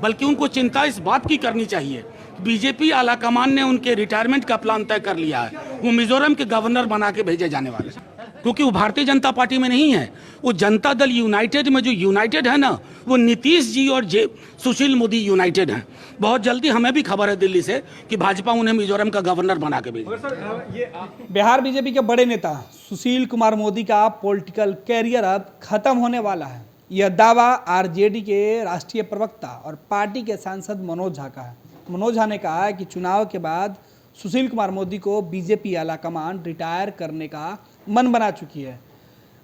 बल्कि उनको चिंता इस बात की करनी चाहिए। बीजेपी आलाकमान ने उनके रिटायरमेंट का प्लान तय कर लिया है। वो मिजोरम के गवर्नर बना के भेजे जाने वाले, क्योंकि वो भारतीय जनता पार्टी में नहीं है। वो जनता दल यूनाइटेड में जो यूनाइटेड है ना, वो नीतीश जी और सुशील मोदी यूनाइटेड हैं। बहुत जल्दी हमें भी खबर है दिल्ली से कि भाजपा उन्हें मिजोरम का गवर्नर बना के भेजे। बिहार बीजेपी के बड़े नेता सुशील कुमार मोदी का पॉलिटिकल कैरियर अब खत्म होने वाला है। यह दावा आरजेडी के राष्ट्रीय प्रवक्ता और पार्टी के सांसद मनोज झा का है। मनोज झा ने कहा है कि चुनाव के बाद सुशील कुमार मोदी को बीजेपी आलाकमान रिटायर करने का मन बना चुकी है।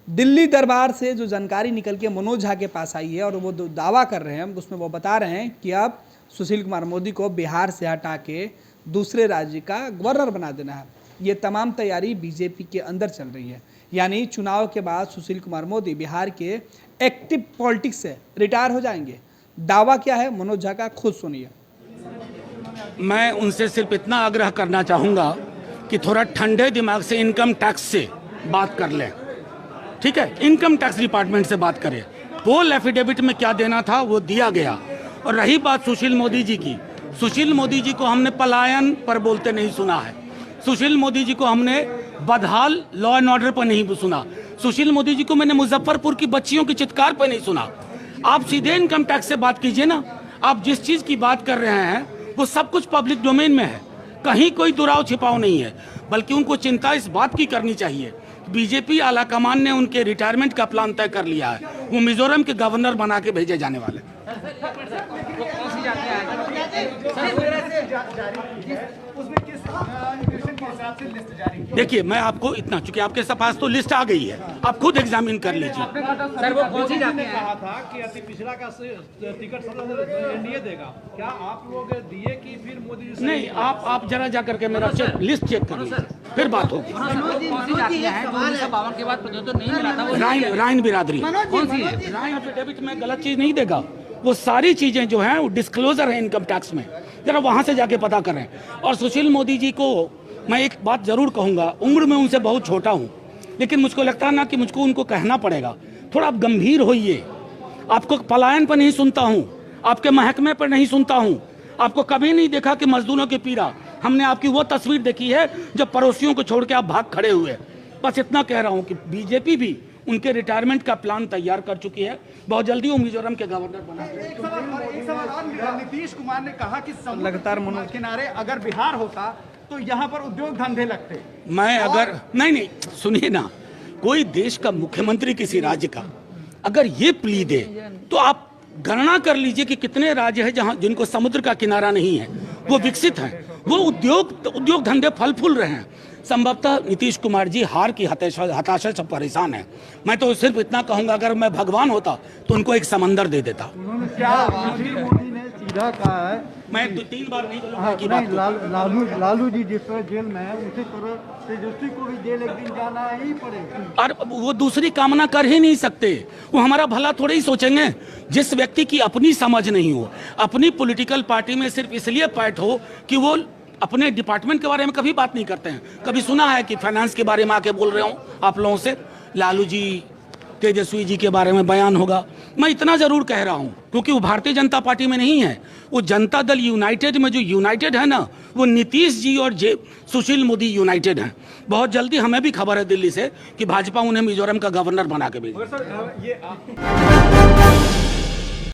दिल्ली दरबार से जो जानकारी निकल के मनोज झा के पास आई है और वो जो दावा कर रहे हैं उसमें वो बता रहे हैं कि अब सुशील कुमार मोदी को बिहार से हटा के दूसरे राज्य का गवर्नर बना देना है। ये तमाम तैयारी बीजेपी के अंदर चल रही है, यानी चुनाव के बाद सुशील कुमार मोदी बिहार के एक्टिव पॉलिटिक्स से रिटायर हो जाएंगे। दावा क्या है मनोज झा का, खुद सुनिए। मैं उनसे सिर्फ इतना आग्रह करना चाहूँगा कि थोड़ा ठंडे दिमाग से इनकम टैक्स से बात कर लें, ठीक है? इनकम टैक्स डिपार्टमेंट से बात करें। पोल एफिडेविट में क्या देना था वो दिया गया। और रही बात सुशील मोदी जी की, सुशील मोदी जी को हमने पलायन पर बोलते नहीं सुना है। सुशील मोदी जी को हमने बदहाल लॉ एंड ऑर्डर पर नहीं सुना। सुशील मोदी जी को मैंने मुजफ्फरपुर की बच्चियों की चित्कार पर नहीं सुना। आप सीधे इनकम टैक्स से बात कीजिए ना। आप जिस चीज़ की बात कर रहे हैं वो सब कुछ पब्लिक डोमेन में है, कहीं कोई दुराव छिपाव नहीं है। बल्कि उनको चिंता इस बात की करनी चाहिए। बीजेपी आलाकमान ने उनके रिटायरमेंट का प्लान तय कर लिया है। वो मिजोरम के गवर्नर बना के भेजे जाने वाले। देखिए, मैं आपको इतना, चूंकि आपके पास तो लिस्ट आ गई है, आप खुद एग्जामिन कर लीजिए। सर, वो कौन सी जाति कहा था कि अति पिछड़ा का टिकट एनडीए देगा, क्या आप लोग दिए कि फिर मोदी जी? नहीं, आप जरा जा करके मेरा लिस्ट चेक करिए, फिर बात होगी। के बाद प्रदोत्तर नहीं मिला था, राइन बिरादरी कौन सी है? राइन एफिडेविट में गलत चीज नहीं देगा। वो सारी चीजें जो हैं वो डिस्क्लोजर है इनकम टैक्स में, जरा वहां से जाके पता करें। और सुशील मोदी जी को मैं एक बात जरूर कहूंगा, उम्र में उनसे बहुत छोटा हूं, लेकिन मुझको लगता है ना कि मुझको उनको कहना पड़ेगा, थोड़ा आप गंभीर होइए। आपको पलायन पर नहीं सुनता हूं, आपके महकमे पर नहीं सुनता हूं, आपको कभी नहीं देखा कि मजदूरों की पीड़ा। हमने आपकी वो तस्वीर देखी है जब पड़ोसियों को छोड़ के आप भाग खड़े हुए। बस इतना कह रहा हूं कि बीजेपी भी उनके रिटायरमेंट का प्लान तैयार कर चुकी है। बहुत जल्दी वो मिजोरम के गवर्नर बना। नीतीश कुमार ने कहा कि लगातार समुद्र किनारे अगर बिहार होता तो यहाँ पर उद्योग धंधे लगते। मैं अगर नहीं सुनिए ना, कोई देश का मुख्यमंत्री किसी राज्य का अगर ये प्ली दे तो आप गणना कर लीजिए कि कितने राज्य हैं जहां जिनको समुद्र का किनारा नहीं है, वो विकसित हैं, वो उद्योग धंधे फल फूल रहे हैं। संभवतः नीतीश कुमार जी हार की हताशा से परेशान है। मैं तो सिर्फ इतना कहूंगा, अगर मैं भगवान होता तो उनको एक समंदर दे देता। मोदी ने सीधा कहा है, मैं 3 बार नहीं बोलूंगा की बात को। लालू जी जिस तरह जेल में है उसी तरह तेजस्वी को भी जेल एक दिन जाना ही पड़ेगा। और वो दूसरी कामना कर ही नहीं सकते, वो हमारा भला थोड़े ही सोचेंगे। जिस व्यक्ति की अपनी समझ नहीं हो, अपनी पॉलिटिकल पार्टी में सिर्फ इसलिए पैठ हो कि वो अपने डिपार्टमेंट के बारे में कभी बात नहीं करते हैं। कभी सुना है कि फाइनेंस के बारे में आके बोल रहे हो आप लोगों से? लालू जी, तेजस्वी जी के बारे में बयान होगा। मैं इतना जरूर कह रहा हूं, क्योंकि वो भारतीय जनता पार्टी में नहीं है। वो जनता दल यूनाइटेड में जो यूनाइटेड है ना, वो नीतीश जी और सुशील मोदी यूनाइटेड हैं। बहुत जल्दी हमें भी खबर है दिल्ली से कि भाजपा उन्हें मिजोरम का गवर्नर बना के भेजे।